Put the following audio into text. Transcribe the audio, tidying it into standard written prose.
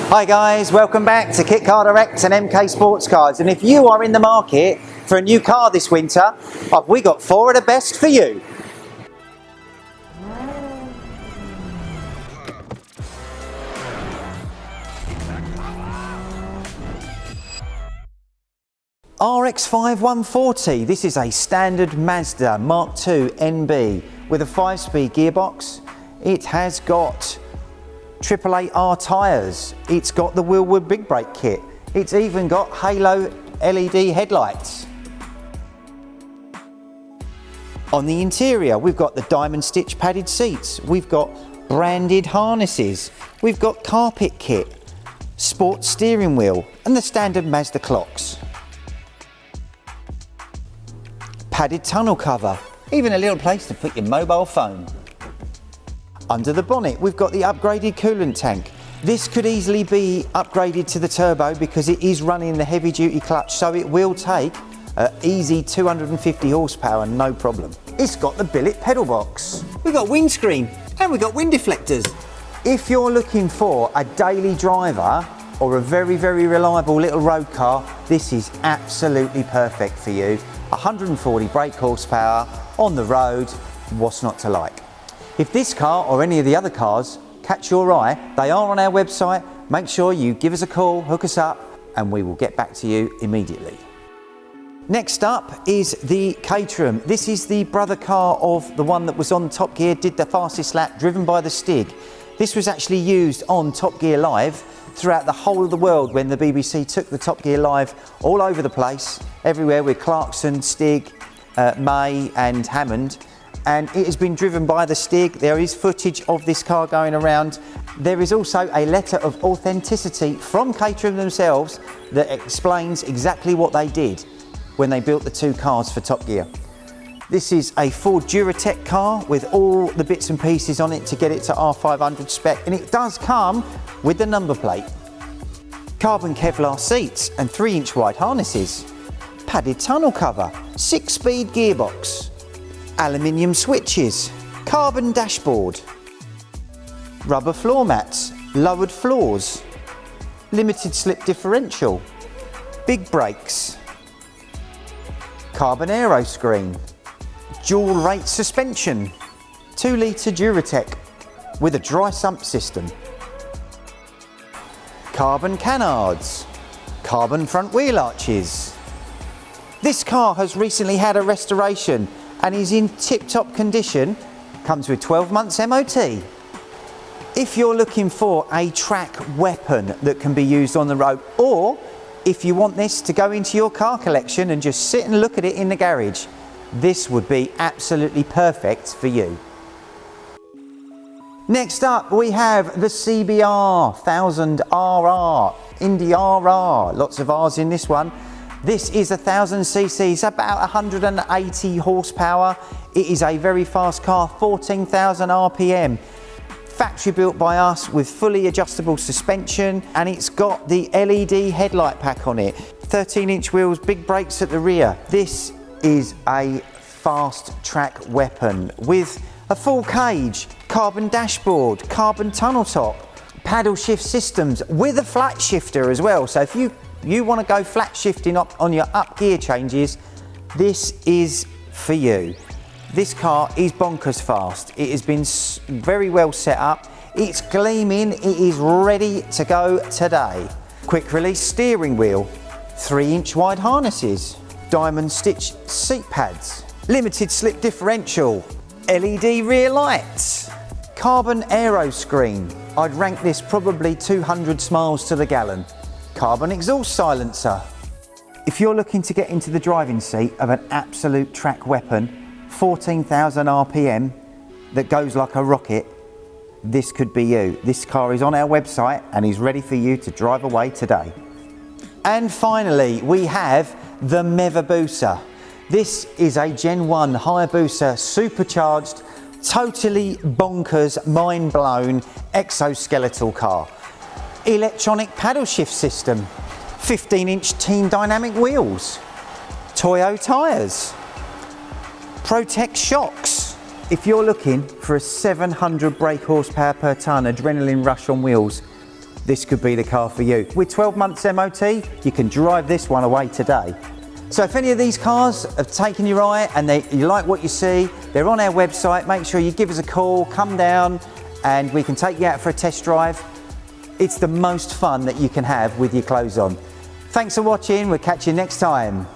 Hi guys, welcome back to Kestrel RX and MK Sportscars. And if you are in the market for a new car this winter, we got four of the best for you. RX-5 140, this is a standard Mazda Mark II NB with a 5-speed gearbox. It has got AAA-R tyres, it's got the Willwood big brake kit, it's even got halo LED headlights. On the interior we've got the diamond stitch padded seats, we've got branded harnesses, we've got carpet kit, sports steering wheel and the standard Mazda clocks. Padded tunnel cover, even a little place to put your mobile phone. Under the bonnet we've got the upgraded coolant tank. This could easily be upgraded to the turbo because it is running the heavy duty clutch, so it will take an easy 250 horsepower, no problem. It's got the billet pedal box. We've got windscreen and we've got wind deflectors. If you're looking for a daily driver or a very, very reliable little road car, this is absolutely perfect for you. 140 brake horsepower on the road, what's not to like? If this car or any of the other cars catch your eye, they are on our website. Make sure you give us a call, hook us up, and we will get back to you immediately. Next up is the Caterham. This is the brother car of the one that was on Top Gear, did the fastest lap, driven by the Stig. This was actually used on Top Gear Live throughout the whole of the world when the BBC took the Top Gear Live all over the place, everywhere with Clarkson, Stig, May and Hammond. And it has been driven by the Stig. There is footage of this car going around. There is also a letter of authenticity from Caterham themselves that explains exactly what they did when they built the two cars for Top Gear. This is a Ford Duratec car with all the bits and pieces on it to get it to R500 spec, and it does come with the number plate. Carbon Kevlar seats and 3-inch wide harnesses. Padded tunnel cover, 6-speed gearbox. Aluminium switches, carbon dashboard, rubber floor mats, lowered floors, limited slip differential, big brakes, carbon aero screen, dual rate suspension, 2-litre Duratec with a dry sump system, carbon canards, carbon front wheel arches. This car has recently had a restoration and is in tip-top condition, comes with 12 months MOT. If you're looking for a track weapon that can be used on the road, or if you want this to go into your car collection and just sit and look at it in the garage, this would be absolutely perfect for you. Next up we have the CBR 1000RR, Indy RR, lots of R's in this one. This is 1000 cc's, about 180 horsepower. It is a very fast car, 14,000 RPM. Factory built by us with fully adjustable suspension, and it's got the LED headlight pack on it. 13-inch wheels, big brakes at the rear. This is a fast track weapon with a full cage, carbon dashboard, carbon tunnel top, paddle shift systems with a flat shifter as well. So if you want to go flat shifting up on your up gear changes, this is for you. This car is bonkers fast. It has been very well set up. It's gleaming. It is ready to go today. Quick release steering wheel, 3-inch wide harnesses, diamond stitch seat pads, limited slip differential, LED rear lights, carbon aero screen. I'd rank this probably 200 miles to the gallon. Carbon exhaust silencer. If you're looking to get into the driving seat of an absolute track weapon, 14,000 RPM that goes like a rocket, this could be you. This car is on our website and is ready for you to drive away today. And finally we have the Mousa. This is a Gen 1 Hayabusa supercharged, totally bonkers, mind-blown exoskeletal car. Electronic paddle shift system, 15-inch teen dynamic wheels, Toyo tyres, Protect shocks. If you're looking for a 700 brake horsepower per tonne adrenaline rush on wheels, this could be the car for you. With 12 months MOT, you can drive this one away today. So if any of these cars have taken your eye and you like what you see, they're on our website. Make sure you give us a call, come down, and we can take you out for a test drive. It's the most fun that you can have with your clothes on. Thanks for watching. We'll catch you next time.